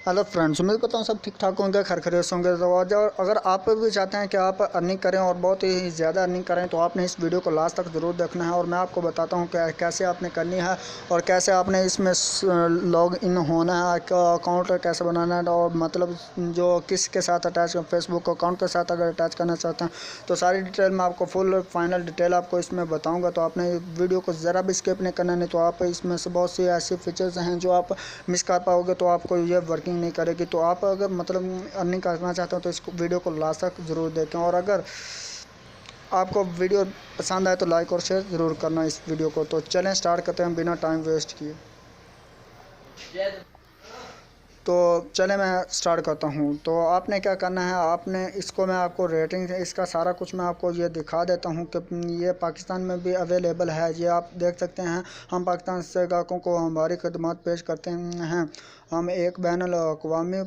Hello friends, उम्मीद करता हूँ सब ठीक ठाक होंगे, खैर खैरियत होंगे। तो आज अगर आप भी चाहते हैं कि आप अर्निंग करें और बहुत ही ज़्यादा अर्निंग करें तो आपने इस वीडियो को लास्ट तक ज़रूर देखना है। और मैं आपको बताता हूँ कि कैसे आपने करनी है और कैसे आपने इसमें लॉग इन होना है, अकाउंट कैसे बनाना है और मतलब जो किसके साथ अटैच, फेसबुक अकाउंट के साथ अगर अटैच करना चाहते हैं तो सारी डिटेल मैं आपको फुल फाइनल डिटेल आपको इसमें बताऊँगा। तो आपने वीडियो को ज़रा भी स्किप नहीं करना, नहीं तो आप इसमें से बहुत सी ऐसी फीचर्स हैं जो आप मिस कर पाओगे तो आपको ये वर्किंग नहीं करेगी। तो आप अगर मतलब अर्निंग करना चाहते हो तो इस वीडियो को लास्ट तक ज़रूर देखें। और अगर आपको वीडियो पसंद आए तो लाइक और शेयर ज़रूर करना इस वीडियो को। तो चलें स्टार्ट करते हैं बिना टाइम वेस्ट किए। तो चले मैं स्टार्ट करता हूँ। तो आपने क्या करना है, आपने इसको मैं आपको रेटिंग इसका सारा कुछ मैं आपको ये दिखा देता हूँ कि ये पाकिस्तान में भी अवेलेबल है। ये आप देख सकते हैं, हम पाकिस्तान से ग्राहकों को हमारी खदमात पेश करते हैं। हम एक बैनुल अक़वामी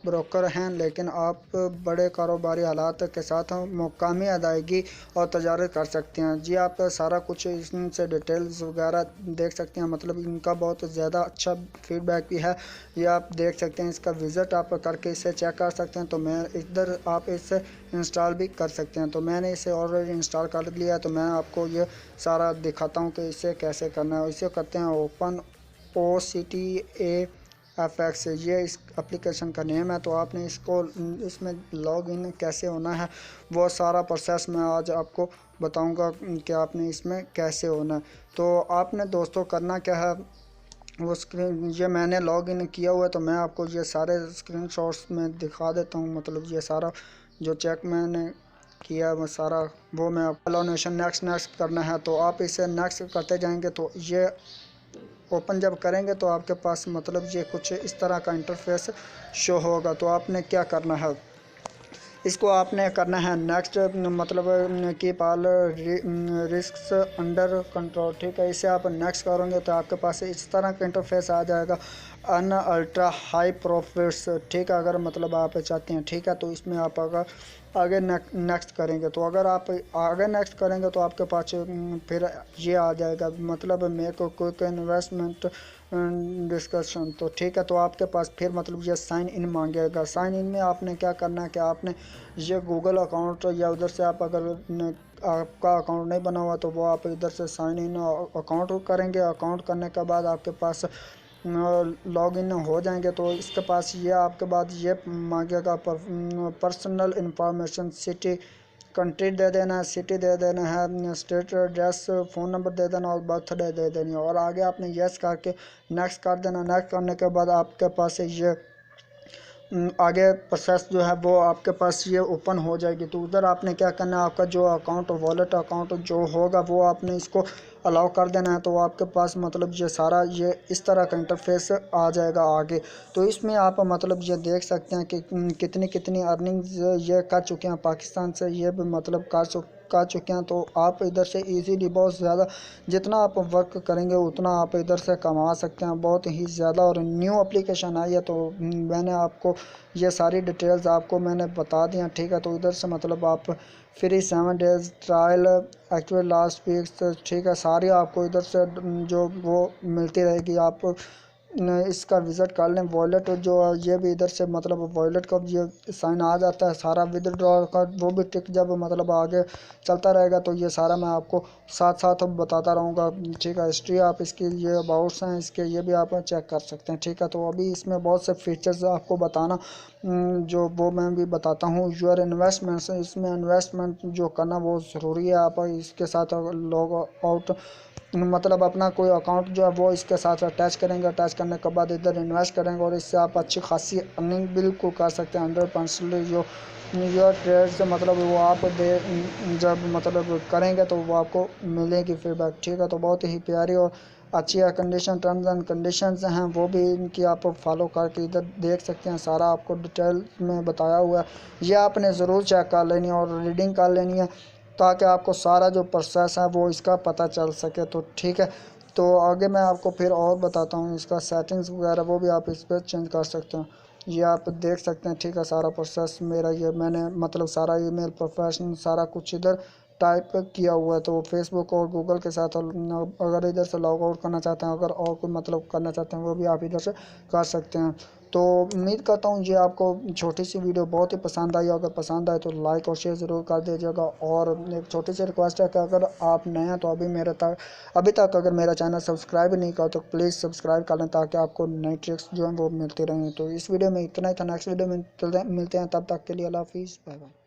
ब्रोकर हैं, लेकिन आप बड़े कारोबारी हालात के साथ मुकामी अदायगी और तजारत कर सकते हैं। जी आप सारा कुछ इनसे डिटेल्स वगैरह देख सकते हैं, मतलब इनका बहुत ज़्यादा अच्छा फीडबैक भी है। ये आप देख सकते हैं, इसका विज़िट आप करके इसे चेक कर सकते हैं। तो मैं इधर आप इसे इंस्टॉल भी कर सकते हैं। तो मैंने इसे ऑलरेडी इंस्टॉल कर लिया, तो मैं आपको ये सारा दिखाता हूँ कि इसे कैसे करना है। इसे करते हैं ओपन OCTAFX, ये इस एप्लीकेशन का नेम है। तो आपने इसको इसमें लॉग इन कैसे होना है वो सारा प्रोसेस मैं आज आपको बताऊंगा कि आपने इसमें कैसे होना है। तो आपने दोस्तों करना क्या है, वो स्क्रीन ये मैंने लॉग इन किया हुआ है तो मैं आपको ये सारे स्क्रीनशॉट्स में दिखा देता हूँ। मतलब ये सारा जो चेक मैंने किया वो सारा वो मैं आप लोनेशन नेक्स्ट नेक्स्ट करना है। तो आप इसे नेक्स्ट करते जाएंगे तो ये ओपन जब करेंगे तो आपके पास मतलब ये कुछ इस तरह का इंटरफेस शो होगा। तो आपने क्या करना है, इसको आपने करना है नेक्स्ट, मतलब keep all risks under control. ठीक है, इसे आप नेक्स्ट करोगे तो आपके पास इस तरह का इंटरफेस आ जाएगा, अन अल्ट्रा हाई प्रॉफिट्स। ठीक है, अगर मतलब आप चाहते हैं, ठीक है, तो इसमें आप अगर आगे नेक्स्ट करेंगे तो अगर आप आगे नेक्स्ट करेंगे तो आपके पास फिर ये आ जाएगा, मतलब मेक क्विक इन्वेस्टमेंट डिस्कशन। तो ठीक है, तो आपके पास फिर मतलब ये साइन इन मांगेगा। साइन इन में आपने क्या करना है कि आपने ये गूगल अकाउंट या उधर से आप अगर आपका अकाउंट नहीं बना हुआ तो वो आप इधर से साइन इन अकाउंट करेंगे। अकाउंट करने के बाद आपके पास लॉग इन हो जाएंगे तो इसके पास ये आपके बाद ये मांगेगा पर्सनल इंफॉर्मेशन, सिटी कंट्री दे देना है, सिटी दे देना है, स्टेट एड्रेस, फ़ोन नंबर दे देना और बर्थडे दे देनी है। और आगे आपने यस करके नेक्स्ट कर देना। नेक्स्ट करने के बाद आपके पास ये आगे प्रोसेस जो है वो आपके पास ये ओपन हो जाएगी। तो उधर आपने क्या करना है, आपका जो अकाउंट वॉलेट अकाउंट जो होगा वो आपने इसको अलाउ कर देना है। तो आपके पास मतलब ये सारा ये इस तरह का इंटरफेस आ जाएगा आगे। तो इसमें आप मतलब ये देख सकते हैं कि कितनी कितनी अर्निंग्स ये कर चुके हैं पाकिस्तान से, ये भी मतलब कर चुके हैं। तो आप इधर से इजीली बहुत ज़्यादा जितना आप वर्क करेंगे उतना आप इधर से कमा सकते हैं बहुत ही ज़्यादा। और न्यू एप्लीकेशन आई है तो मैंने आपको ये सारी डिटेल्स आपको मैंने बता दी हैं। ठीक है, तो इधर से मतलब आप free 7 days trial actual last week, ठीक है, सारी आपको इधर से जो वो मिलती रहेगी। आप इसका विज़िट कर लें। वॉलेट जो ये भी इधर से मतलब वॉलेट का ये साइन आ जाता है, सारा विदड्रॉ का वो भी टिक जब मतलब आगे चलता रहेगा तो ये सारा मैं आपको साथ साथ बताता रहूँगा। ठीक है, हिस्ट्री आप इसकी ये अबाउट्स हैं इसके ये भी आप चेक कर सकते हैं। ठीक है, तो अभी इसमें बहुत से फीचर्स आपको बताना जो वो मैं भी बताता हूँ। योर इन्वेस्टमेंट्स, इसमें इन्वेस्टमेंट जो करना बहुत ज़रूरी है। आप इसके साथ लॉग आउट मतलब अपना कोई अकाउंट जो है वो इसके साथ अटैच करेंगे। अटैच करने के बाद इधर इन्वेस्ट करेंगे और इससे आप अच्छी खासी अर्निंग बिल्कुल कर सकते हैं 100%। जो योर ट्रेड से मतलब वो आप जब मतलब करेंगे तो वो आपको मिलेगी फीडबैक। ठीक है, तो बहुत ही प्यारी और अच्छी है कंडीशन, टर्म्स एंड कंडीशंस हैं वो भी इनकी आप फॉलो करके इधर देख सकते हैं। सारा आपको डिटेल में बताया हुआ है, ये आपने ज़रूर चेक कर लेनी है और रीडिंग कर लेनी है ताकि आपको सारा जो प्रोसेस है वो इसका पता चल सके। तो ठीक है, तो आगे मैं आपको फिर और बताता हूँ इसका सेटिंग्स वगैरह वो भी आप इस पर चेंज कर सकते हैं। ये आप देख सकते हैं। ठीक है, सारा प्रोसेस मेरा ये मैंने मतलब सारा ईमेल प्रोफेशनल सारा कुछ इधर टाइप किया हुआ है। तो फेसबुक और गूगल के साथ अगर इधर से लॉग आउट करना चाहते हैं, अगर और कोई मतलब करना चाहते हैं, वो भी आप इधर से कर सकते हैं। तो उम्मीद करता हूँ ये आपको छोटी सी वीडियो बहुत ही पसंद आई। अगर पसंद आए तो लाइक और शेयर ज़रूर कर दीजिएगा। और एक छोटी सी रिक्वेस्ट है कि अगर आप नए हैं तो अभी तक अगर मेरा चैनल सब्सक्राइब नहीं करा तो प्लीज़ सब्सक्राइब कर लें, ताकि आपको नई ट्रिक्स जो हैं वो मिलती रहें। तो इस वीडियो में इतना ही था। नेक्स्ट वीडियो में मिलते हैं, तब तक के लिए अल्लाह हाफिज़, बाय बाय।